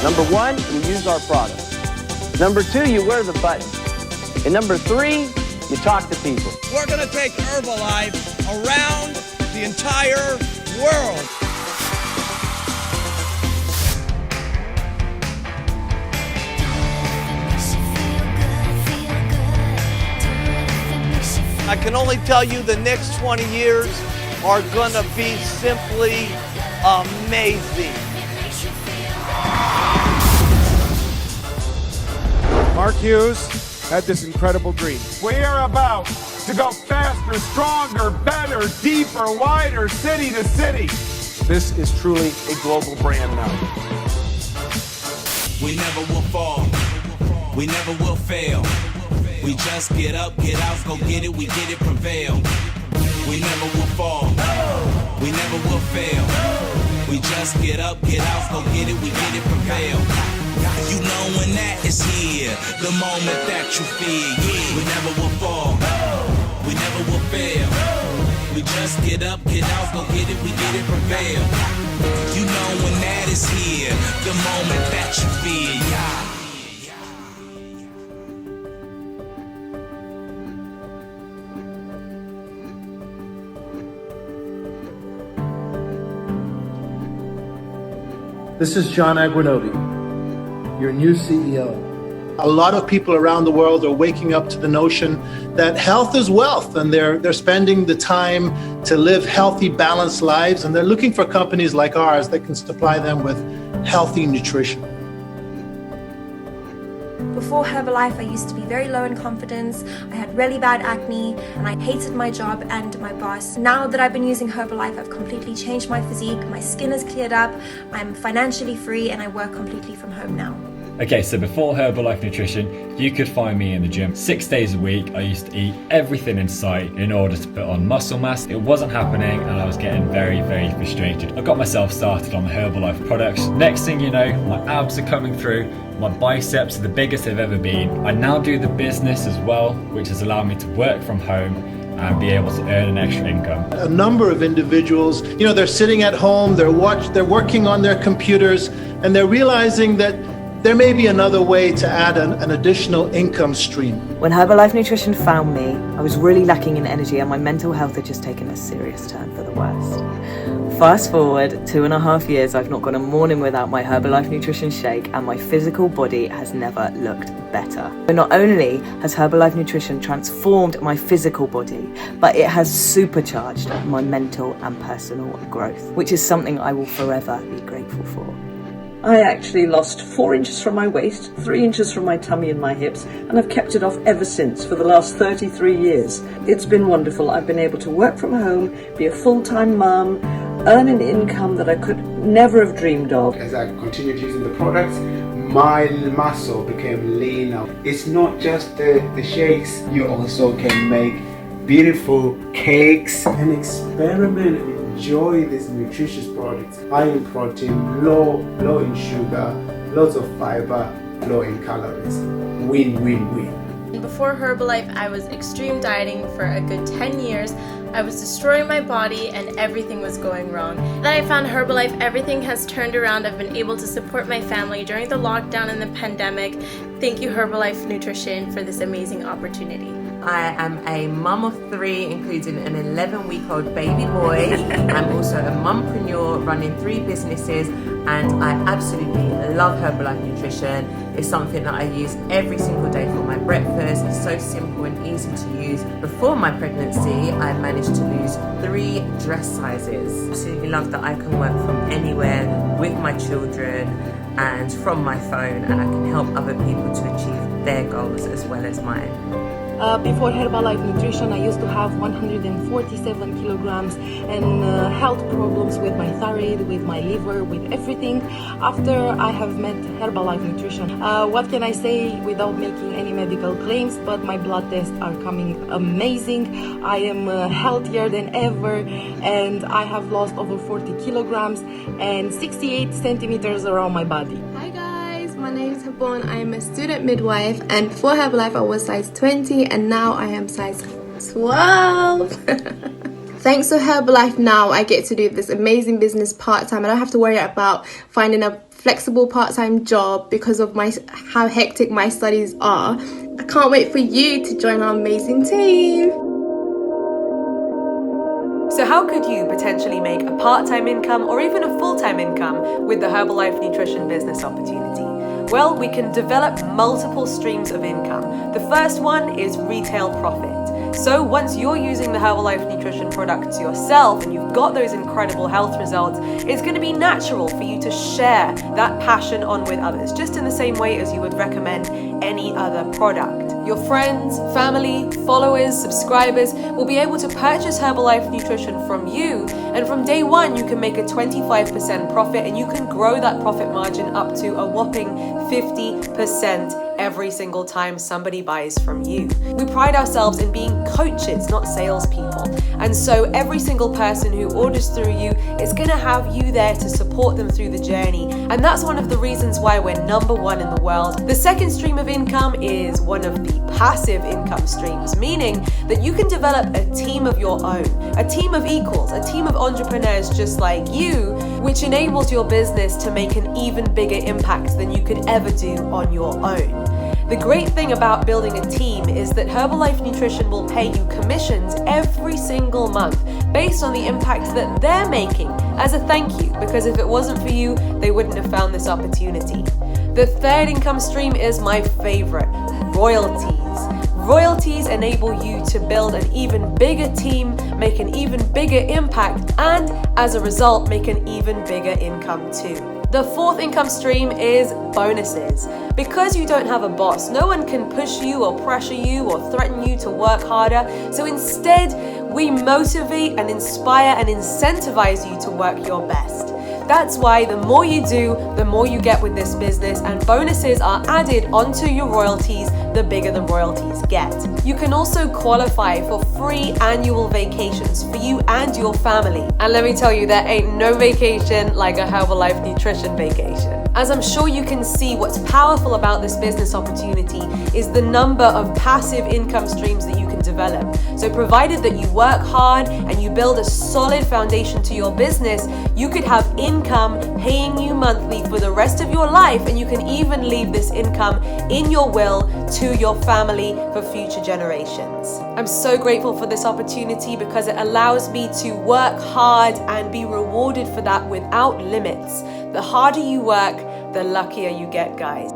Number one, you use our product. Number two, you wear the button. And number three, you talk to people. We're going to take Herbalife around the entire world. I can only tell you the next 20 years are going to be simply amazing. Mark Hughes had this incredible dream. We are about to go faster, stronger, better, deeper, wider, city to city. This is truly a global brand now. We never will fall. We never will fail. We just get up, get out, go get it, we get it, prevail. We never will fall. We never will fail. We just get up, get out, go get it, we get it, prevail. You know when that is here, the moment that you feel, yeah. We never will fall. We never will fail. We just get up, get out, go get it, we get it, prevail. You know when that is here, the moment that you feel, yeah. This is John Aguinobi, your new CEO. A lot of people around the world are waking up to the notion that health is wealth, and they're spending the time to live healthy, balanced lives, and they're looking for companies like ours that can supply them with healthy nutrition. Before Herbalife, I used to be very low in confidence. I had really bad acne and I hated my job and my boss. Now that I've been using Herbalife, I've completely changed my physique. My skin has cleared up. I'm financially free and I work completely from home now. Okay, so before Herbalife Nutrition, you could find me in the gym 6 days a week. I used to eat everything in sight in order to put on muscle mass. It wasn't happening and I was getting very, very frustrated. I got myself started on the Herbalife products. Next thing you know, my abs are coming through. My biceps are the biggest they've ever been. I now do the business as well, which has allowed me to work from home and be able to earn an extra income. A number of individuals, they're sitting at home, they're working on their computers, and they're realizing that there may be another way to add an additional income stream. When Herbalife Nutrition found me, I was really lacking in energy and my mental health had just taken a serious turn for the worst. Fast forward 2.5 years, I've not gone a morning without my Herbalife Nutrition shake and my physical body has never looked better. But not only has Herbalife Nutrition transformed my physical body, but it has supercharged my mental and personal growth, which is something I will forever be grateful for. I actually lost 4 inches from my waist, 3 inches from my tummy and my hips, and I've kept it off ever since for the last 33 years. It's been wonderful. I've been able to work from home, be a full-time mum, earn an income that I could never have dreamed of. As I continued using the products, my muscle became leaner. It's not just the shakes, you also can make beautiful cakes and experiment and enjoy these nutritious products. High in protein, low in sugar, lots of fiber, low in calories. Win, win, win. Before Herbalife, I was extreme dieting for a good 10 years. I was destroying my body and everything was going wrong. Then I found Herbalife, everything has turned around. I've been able to support my family during the lockdown and the pandemic. Thank you Herbalife Nutrition for this amazing opportunity. I am a mum of 3, including an 11-week-old baby boy. I'm also a mumpreneur running 3 businesses, and I absolutely love Herbalife Nutrition. It's something that I use every single day for my breakfast. It's so simple and easy to use. Before my pregnancy, I managed to lose 3 dress sizes. Absolutely love that I can work from anywhere with my children and from my phone, and I can help other people to achieve their goals as well as mine. Before Herbalife Nutrition, I used to have 147 kilograms and health problems with my thyroid, with my liver, with everything. After I have met Herbalife Nutrition, what can I say without making any medical claims, but my blood tests are coming amazing. I am healthier than ever, and I have lost over 40 kilograms and 68 centimeters around my body. Hi guys, my name is Habon. I am a student midwife, and before Herbalife I was size 20 and now I am size 12. Thanks to Herbalife, now I get to do this amazing business part-time. I don't have to worry about finding a flexible part-time job because of how hectic my studies are. I can't wait for you to join our amazing team. So how could you potentially make a part-time income or even a full-time income with the Herbalife Nutrition business opportunity? Well, we can develop multiple streams of income. The first one is retail profit. So once you're using the Herbalife Nutrition products yourself and you've got those incredible health results, it's going to be natural for you to share that passion on with others, just in the same way as you would recommend any other product. Your friends, family, followers, subscribers will be able to purchase Herbalife Nutrition from you, and from day one you can make a 25% profit, and you can grow that profit margin up to a whopping 50% every single time somebody buys from you. We pride ourselves in being coaches, not salespeople. And so every single person who orders through you is going to have you there to support them through the journey. And that's one of the reasons why we're #1 in the world. The second stream of income is one of the passive income streams, meaning that you can develop a team of your own, a team of equals, a team of entrepreneurs just like you, which enables your business to make an even bigger impact than you could ever do on your own. The great thing about building a team is that Herbalife Nutrition will pay you commissions every single month based on the impact that they're making as a thank you, because if it wasn't for you, they wouldn't have found this opportunity. The third income stream is my favorite, royalties. Royalties enable you to build an even bigger team, make an even bigger impact, and as a result, make an even bigger income too. The fourth income stream is bonuses. Because you don't have a boss, no one can push you or pressure you or threaten you to work harder. So instead, we motivate and inspire and incentivize you to work your best. That's why the more you do, the more you get with this business, and bonuses are added onto your royalties the bigger the royalties get. You can also qualify for free annual vacations for you and your family. And let me tell you, there ain't no vacation like a Herbalife Nutrition vacation. As I'm sure you can see, what's powerful about this business opportunity is the number of passive income streams that you can develop. So provided that you work hard and you build a solid foundation to your business, you could have income paying you monthly for the rest of your life, and you can even leave this income in your will to your family for future generations. I'm so grateful for this opportunity because it allows me to work hard and be rewarded for that without limits. The harder you work, the luckier you get, guys.